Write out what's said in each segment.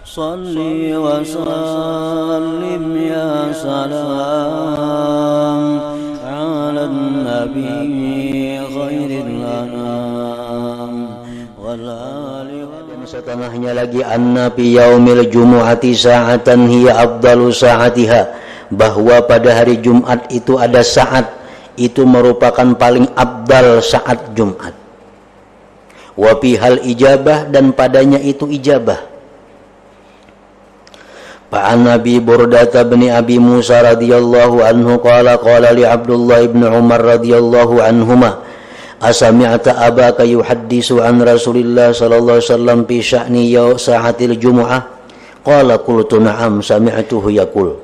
Salli wa sallim ya salam ala nabi khairil anam wal ali. Dan setelahnya lagi anna fi yaumil jumu'ati sa'atan hiya afdalu sa'atiha, bahwa pada hari Jumat itu ada saat itu merupakan paling abdal saat Jumat. Wa hal ijabah, dan padanya itu ijabah. Fa'an Nabi Burdah bin Abi Musa radhiyallahu anhu qala li Abdullah ibn Umar radhiyallahu anhuma asami'ta abaka yuhaddisu an Rasulillah sallallahu alaihi wasallam fi sya'ni sa'atil jumu'ah? Qala qultu na'am sami'tuhu yaqul.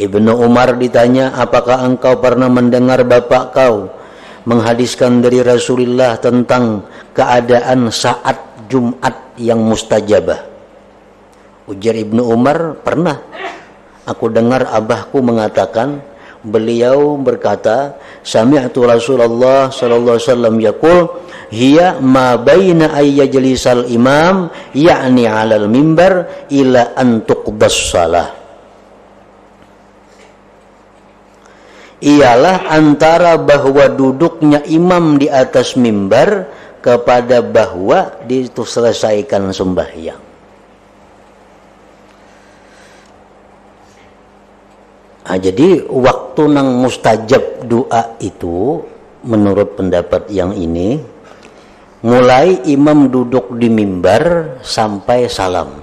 Ibnu Umar ditanya, apakah engkau pernah mendengar bapak kau menghadiskan dari Rasulullah tentang keadaan saat Jumat yang mustajabah? Ujar Ibnu Umar, pernah. Aku dengar abahku mengatakan, beliau berkata, sami'tu Rasulullah sallallahu alaihi wasallam yaqul hiya ma baina ayyajlisal imam ya'ni 'alal mimbar ila an tuqdas shalah. Ialah antara bahwa duduknya imam di atas mimbar kepada bahwa diselesaikan sembahyang. Nah, jadi waktu nang mustajab doa itu menurut pendapat yang ini mulai imam duduk di mimbar sampai salam.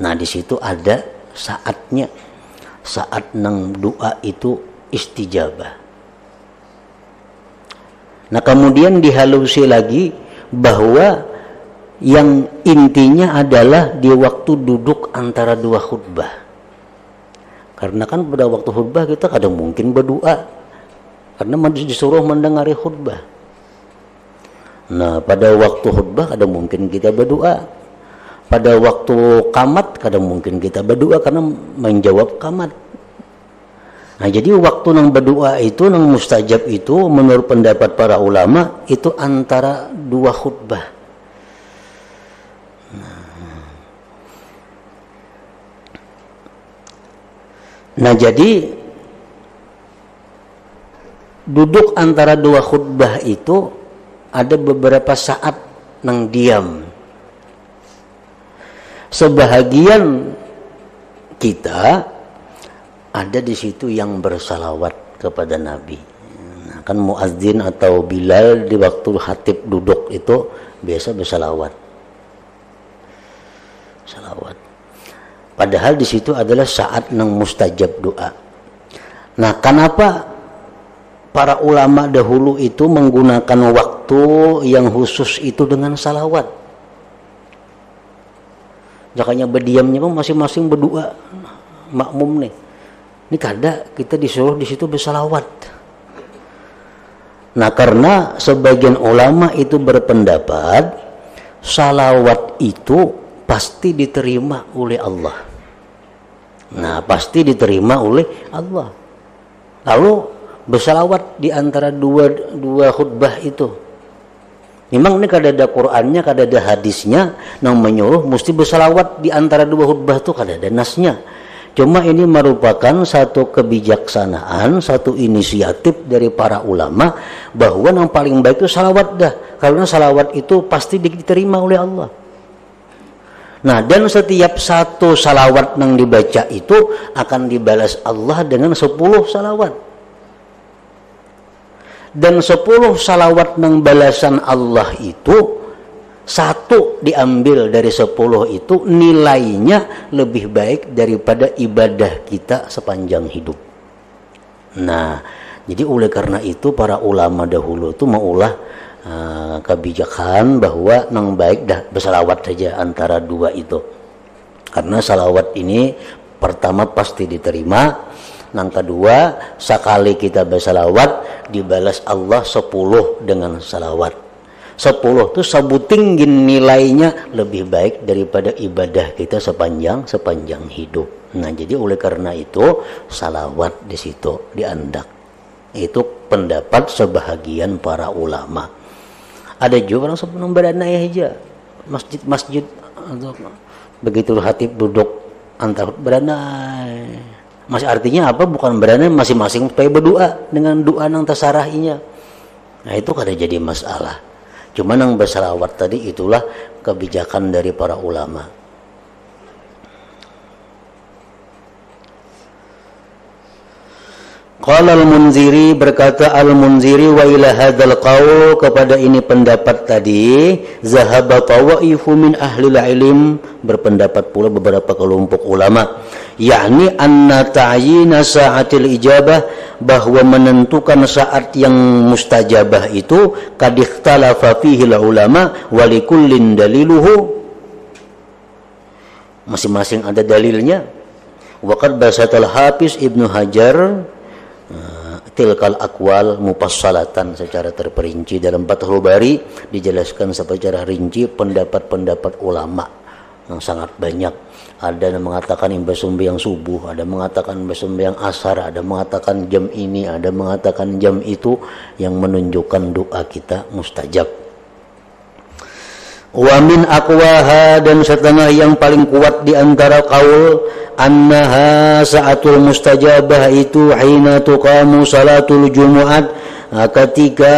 Nah, di situ ada saatnya, saat nang doa itu istijabah. Nah, kemudian dihalusi lagi bahwa yang intinya adalah di waktu duduk antara dua khutbah. Karena kan pada waktu khutbah kita kadang mungkin berdoa, karena disuruh mendengari khutbah. Nah, pada waktu khutbah kadang mungkin kita berdoa. Pada waktu qamat kadang mungkin kita berdoa karena menjawab qamat. Nah, jadi waktu nang berdoa itu, nang mustajab itu menurut pendapat para ulama itu antara dua khutbah. Nah, jadi duduk antara dua khutbah itu ada beberapa saat nang diam. Sebahagian kita ada di situ yang bersalawat kepada Nabi. Nah, kan muadzin atau Bilal di waktu khatib duduk itu biasa bersalawat. Salawat. Padahal di situ adalah saat nang mustajab doa. Nah, kenapa para ulama dahulu itu menggunakan waktu yang khusus itu dengan salawat? Makanya berdiamnya masing-masing berdoa, makmum nih. Ini kada kita disuruh di situ bersalawat. Nah, karena sebagian ulama itu berpendapat salawat itu pasti diterima oleh Allah. Nah, pasti diterima oleh Allah. Lalu bersalawat di antara dua khutbah itu. Memang ini kada ada Qur'annya, kada ada hadisnya yang menyuruh mesti bersalawat di antara dua khutbah itu, kada ada nasnya. Cuma ini merupakan satu kebijaksanaan, satu inisiatif dari para ulama bahwa yang paling baik itu salawat dah. Karena salawat itu pasti diterima oleh Allah. Nah, dan setiap satu salawat yang dibaca itu akan dibalas Allah dengan 10 salawat. Dan 10 salawat yang balasan Allah itu, satu diambil dari 10 itu nilainya lebih baik daripada ibadah kita sepanjang hidup. Nah, jadi oleh karena itu para ulama dahulu itu maulah kebijakan bahwa nang baik dah bersalawat saja antara dua itu, karena salawat ini pertama pasti diterima, nang kedua sekali kita bersalawat dibalas Allah 10 dengan salawat. 10 itu sabutinggin nilainya lebih baik daripada ibadah kita sepanjang hidup. Nah, jadi oleh karena itu salawat di situ diandak. Itu pendapat sebahagian para ulama. Ada juga orang sebelum beranai aja masjid Begitu khatib duduk antar beranai. Masih artinya apa? Bukan beranai, masing-masing supaya berdoa dengan doa nang tasarahinya. Nah itu kada jadi masalah. Cuma nang bersalawat tadi itulah kebijakan dari para ulama. Qala al-Munziri, berkata al-Munziri, wa ila hadzal qaul, kepada ini pendapat tadi, zahaba tawaifu min ahli ilm, berpendapat pula beberapa kelompok ulama, yakni anna ta'yina sa'atil ijabah, bahwa menentukan saat yang mustajabah itu qad ikhtalafa fihi ulama wa likullin daliluhu, masing-masing ada dalilnya. Wa qad basatal Hafiz Ibnu Hajar tilkal aqwal mufassalatan, secara terperinci dalam Fathul Bari dijelaskan secara rinci pendapat-pendapat ulama yang sangat banyak. Ada yang mengatakan imbas sembahyang subuh, ada mengatakan imbas sembahyang asar, ada mengatakan jam ini, ada mengatakan jam itu, yang menunjukkan doa kita mustajab. Wa min aqwaha, dan setengah yang paling kuat di antara qaul, annaha sa'atul mustajabah itu hina tuqamu salatul jumu'at, ketika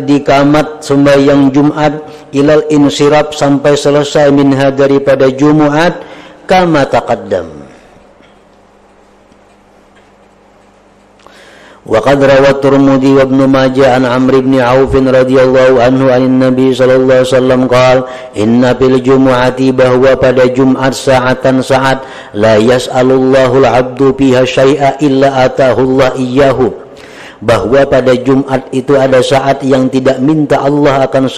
dikamat sembahyang Jumat, ilal insirab, sampai selesai minha daripada Jumu'at, kama taqaddam. Wa qad rawat Tirmidzi wa Ibnu Majah an Amr bin Auf radhiyallahu anhu anin Nabi sallallahu alaihi wasallam qala inna fil jumu'ati, bahwa pada Jumat sa'atan saat, la yas'alullahu al-'abdu fiha syai'a illa atahu Allah iyyahu, bahwa pada Jumat itu ada saat yang tidak minta Allah akan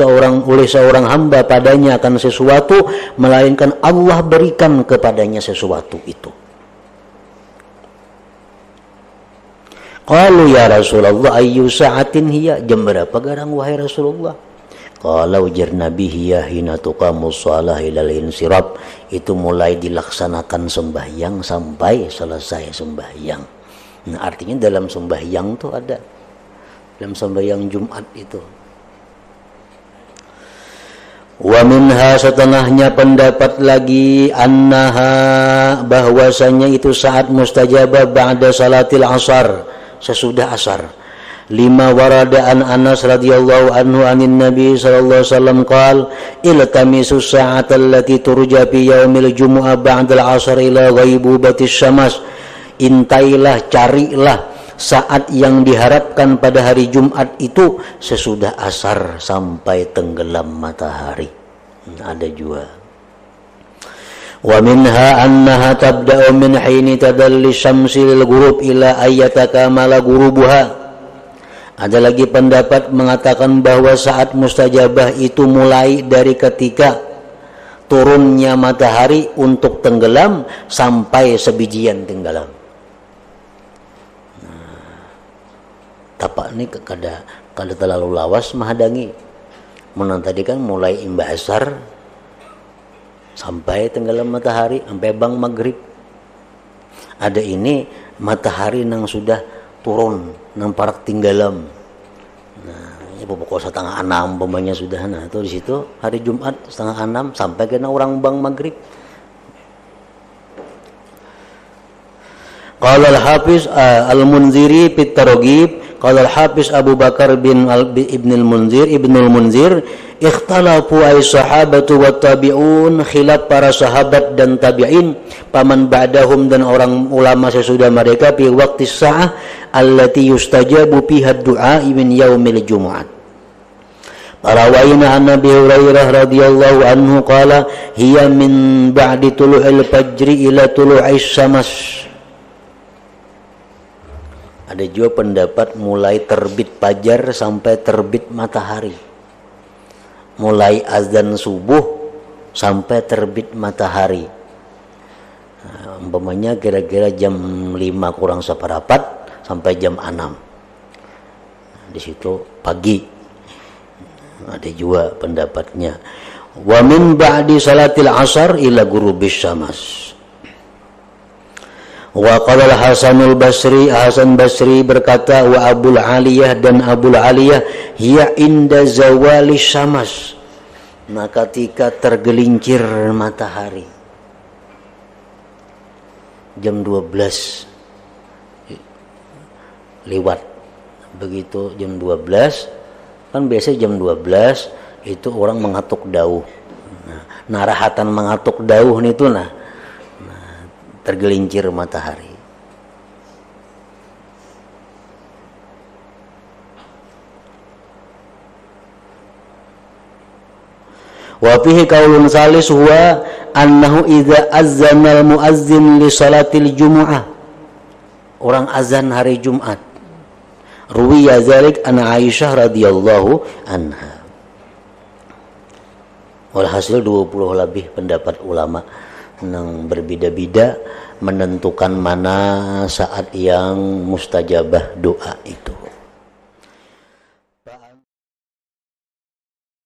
oleh seorang hamba padanya akan sesuatu, melainkan Allah berikan kepadanya sesuatu itu. Qalu ya Rasulullah ayyu sa'atin hiya, jam berapa garang wahai Rasulullah? Qala ujar Nabi, hiya hina tuqamus shalah ilal insirab, itu mulai dilaksanakan sembahyang sampai selesai sembahyang. Nah artinya dalam sembahyang tuh ada, dalam sembahyang Jumat itu. Wa minha, setengahnya pendapat lagi, annaha, bahwasanya itu saat mustajabah ba'da salatil asar, sesudah asar. Lima warada an Anas radhiyallahu anhu anin Nabi sallallahu alaihi wasallam qala iltamisu sa'ata allati turja fi yaumil jumu'ah ba'da al-'asr ila ghaibubatis syams, intailah, carilah saat yang diharapkan pada hari Jumat itu sesudah asar sampai tenggelam matahari. Ada juga. Wa minha annaha tabda'u min hini tadalli syamsi lil ghurub ila ayatakamala ghurubuha. Ada lagi pendapat mengatakan bahwa saat mustajabah itu mulai dari ketika turunnya matahari untuk tenggelam sampai sebijian tenggelam. Tapak ini kada terlalu lawas menghadangi. Menang tadi kan mulai imba asar sampai tenggelam matahari, sampai bang maghrib. Ada ini matahari nang sudah turun nang parak tinggalam. Nah, ya pokok 5:30 umpamanya sudah. Nah, itu di situ hari Jumat 5:30 sampai kena orang bang maghrib. Qala al-Hafiz al-Munziri fit Targhib, qala al-Hafiz Abu Bakar bin Ibnul Munzir, ikhtalafu ay sahabatu wat tabi'un, khilaf para sahabat dan tabi'in, paman ba'dahum, dan orang ulama sesudah mereka, fi waqti sa'ah allati yustajabu fiha ad-du'a min yaumil jumu'at. Rawaina an Nabi Hurairah radhiyallahu anhu qala hiya min ba'di tulu'il fajri ila tulu'is syams. Ada juga pendapat mulai terbit fajar sampai terbit matahari. Mulai azan subuh sampai terbit matahari. Nah, umpamanya kira-kira jam 5 kurang seperempat sampai jam 6. Nah, di situ pagi. Ada juga pendapatnya. Wa min ba'di salatil asar ila ghurubis syams. Wa qala al-Hasanul Basri, Hasan Basri berkata, wa Abul Aliyah, dan Abul Aliyah, hiya inda zawali syams, Nah, ketika tergelincir matahari jam 12 lewat, begitu jam 12 kan biasanya jam 12 itu orang mengatuk dauh. Nah, narahatan mengatuk dauh itu tergelincir matahari. Wa fihi qaulun salis huwa annahu idza azzana al-muazzin li salatil jumu'ah. Orang azan hari Jumat. Ruwiya dzalik an Aisyah radhiyallahu anha. Walhasil 20 lebih pendapat ulama yang berbeda-beda menentukan mana saat yang mustajabah doa itu.